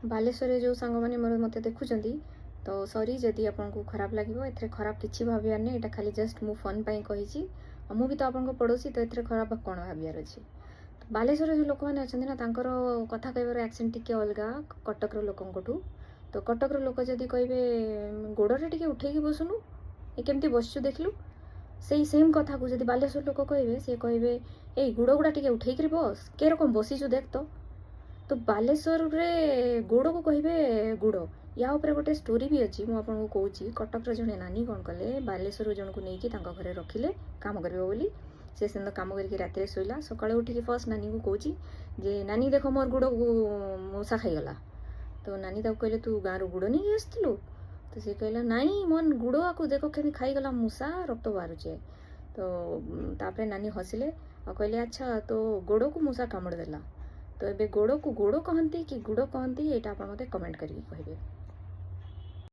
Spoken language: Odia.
ବାଲେଶ୍ୱରରେ ଯେଉଁ ସାଙ୍ଗମାନେ ମୋର ମୋତେ ଦେଖୁଛନ୍ତି ତ ସରି ଯଦି ଆପଣଙ୍କୁ ଖରାପ ଲାଗିବ, ଏଥିରେ ଖରାପ କିଛି ଭାବିବାର ନାହିଁ, ଏଇଟା ଖାଲି ଜଷ୍ଟ ମୁଁ ଫନ୍ ପାଇଁ କହିଛି। ଆଉ ମୁଁ ବି ତ ଆପଣଙ୍କ ପଡ଼ୋଶୀ, ତ ଏଥିରେ ଖରାପ କ'ଣ ଭାବିବାର ଅଛି। ବାଲେଶ୍ୱରରେ ଯେଉଁ ଲୋକମାନେ ଅଛନ୍ତି ନା, ତାଙ୍କର କଥା କହିବାର ଆକ୍ସେଣ୍ଟ ଟିକେ ଅଲଗା କଟକର ଲୋକଙ୍କଠୁ। ତ କଟକର ଲୋକ ଯଦି କହିବେ ଗୋଡ଼ରେ ଟିକେ ଉଠେଇକି ବସୁନୁ, ଏ କେମିତି ବସିଛୁ ଦେଖିଲୁ, ସେଇ ସେମ୍ କଥାକୁ ଯଦି ବାଲେଶ୍ୱର ଲୋକ କହିବେ, ସେ କହିବେ ଏଇ ଗୋଡ଼ ଗୁଡ଼ା ଟିକେ ଉଠେଇକିରି ବସ, କେରକମ ବସିଛୁ ଦେଖ ତ ବାଲେଶ୍ୱରରେ ଗୋଡ଼କୁ କହିବେ ଗୁଡ଼। ୟା ଉପରେ ଗୋଟେ ଷ୍ଟୋରି ବି ଅଛି, ମୁଁ ଆପଣଙ୍କୁ କହୁଛି। କଟକର ଜଣେ ନାନୀ କ'ଣ କଲେ, ବାଲେଶ୍ୱରରୁ ଜଣକୁ ନେଇକି ତାଙ୍କ ଘରେ ରଖିଲେ କାମ କରିବ ବୋଲି। ସେ ସେଦିନ କାମ କରିକି ରାତିରେ ଶୋଇଲା, ସକାଳୁ ଉଠିକି ଫାର୍ଷ୍ଟ ନାନୀକୁ କହୁଛି ଯେ ନାନୀ ଦେଖ ମୋର ଗୋଡ଼କୁ ମୂଷା ଖାଇଗଲା। ତ ନାନୀ ତାକୁ କହିଲେ ତୁ ଗାଁରୁ ଗୋଡ଼ ନେଇକି ଆସିଥିଲୁ? ତ ସେ କହିଲା ନାଇଁ ମୋର ଗୋଡ଼ ଆକୁ ଦେଖ କେମିତି ଖାଇଗଲା ମୂଷା, ରକ୍ତ ବାହାରୁଛେ। ତ ତାପରେ ନାନୀ ହସିଲେ ଆଉ କହିଲେ ଆଚ୍ଛା ତୋ ଗୋଡ଼କୁ ମୂଷା କାମୁଡ଼ି ଦେଲା। ତ ଏବେ ଗୋଡ଼କୁ ଗୋଡ଼ କହନ୍ତି କି ଗୁଡ଼ କହନ୍ତି, ଏଇଟା ଆପଣ ମୋତେ କମେଣ୍ଟ କରିକି କହିବେ।